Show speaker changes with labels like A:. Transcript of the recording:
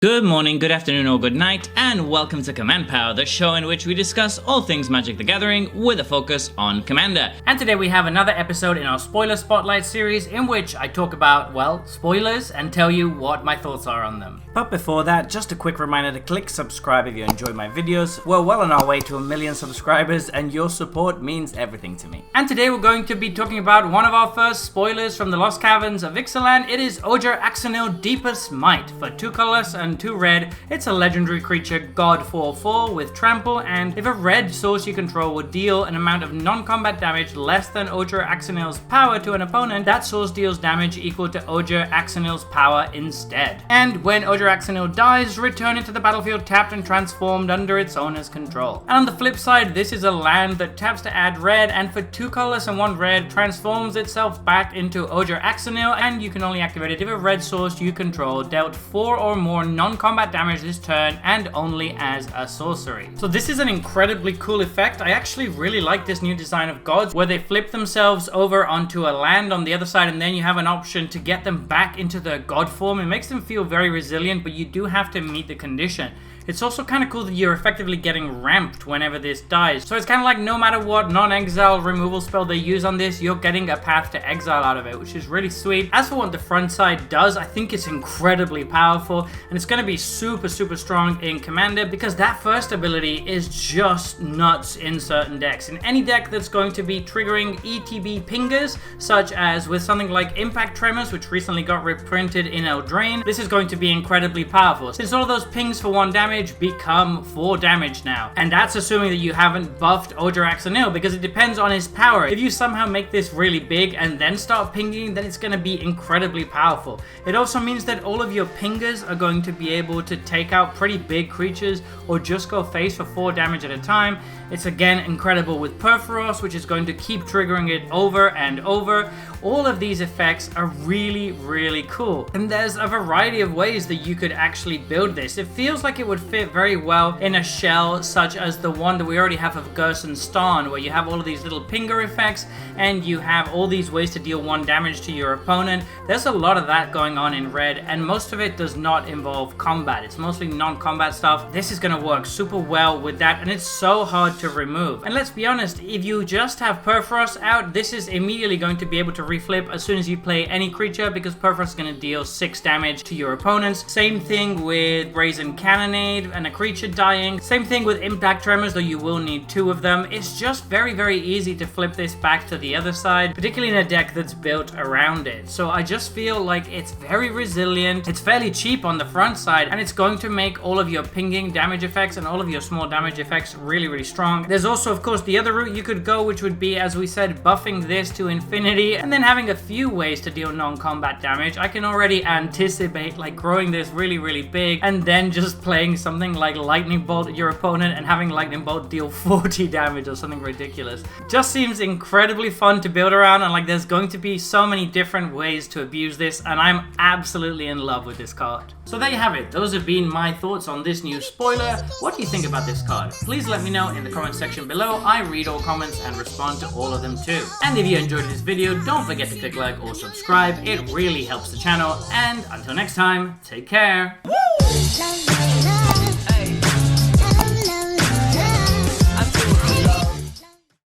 A: Good morning, good afternoon, or good night, and welcome to Command Power, the show in which we discuss all things Magic the Gathering with a focus on Commander. And today we have another episode in our Spoiler Spotlight series in which I talk about, well, spoilers and tell you what my thoughts are on them. But before that, just a quick reminder to click subscribe if you enjoy my videos. We're well on our way to 1 million subscribers and your support means everything to me. And today we're going to be talking about one of our first spoilers from the Lost Caverns of Ixalan. It is Ojer Axonil Deepest Might for 2 colors and 2 red. It's a legendary creature, God 4/4 with trample, and if a red source you control would deal an amount of non-combat damage less than Ojer Axonil's power to an opponent, that source deals damage equal to Ojer Axonil's power instead. And when Ojer Axonil dies, return it to the battlefield tapped and transformed under its owner's control. And on the flip side, this is a land that taps to add red, and for 2 colors and 1 red transforms itself back into Ojer Axonil, and you can only activate it if a red source you control dealt 4 or more non-combat damage this turn and only as a sorcery. So this is an incredibly cool effect. I actually really like this new design of gods where they flip themselves over onto a land on the other side and then you have an option to get them back into the god form. It makes them feel very resilient, but you do have to meet the condition. It's also kind of cool that you're effectively getting ramped whenever this dies. So it's kind of like no matter what non-exile removal spell they use on this, you're getting a path to exile out of it, which is really sweet. As for what the front side does, I think it's incredibly powerful and it's going to be super strong in Commander because that first ability is just nuts in certain decks. In any deck that's going to be triggering ETB pingers, such as with something like Impact Tremors, which recently got reprinted in Eldraine, this is going to be incredibly powerful. Since all of those pings for 1 damage become 4 damage now. And that's assuming that you haven't buffed Ojer Axonil because it depends on his power. If you somehow make this really big and then start pinging, then it's going to be incredibly powerful. It also means that all of your pingers are going to be able to take out pretty big creatures or just go face for 4 damage at a time. It's again incredible with Perforos, which is going to keep triggering it over and over. All of these effects are really cool. And there's a variety of ways that you could actually build this. It feels like it would fit very well in a shell such as the one that we already have of Gerson Starn, where you have all of these little pinger effects and you have all these ways to deal 1 damage to your opponent. There's a lot of that going on in red and most of it does not involve combat. It's mostly non-combat stuff. This is going to work super well with that and it's so hard to remove. And let's be honest, if you just have Perforos out, this is immediately going to be able to reflip as soon as you play any creature because Perforos is going to deal 6 damage to your opponents. Same thing with Brazen Cannonade and a creature dying. Same thing with Impact Tremors, though you will need 2 of them. It's just very easy to flip this back to the other side, particularly in a deck that's built around it. So I just feel like it's very resilient, it's fairly cheap on the front side, and it's going to make all of your pinging damage effects and all of your small damage effects really strong. There's also, of course, the other route you could go, which would be, as we said, buffing this to infinity and then having a few ways to deal non-combat damage. I can already anticipate like growing this really big and then just playing something like Lightning Bolt at your opponent and having Lightning Bolt deal 40 damage or something ridiculous. Just seems incredibly fun to build around and like there's going to be so many different ways to abuse this and I'm absolutely in love with this card. So there you have it. Those have been my thoughts on this new spoiler. What do you think about this card? Please let me know in the comment section below. I read all comments and respond to all of them too. And if you enjoyed this video, don't forget to click like or subscribe. It really helps the channel. And until next time, take care. Woo!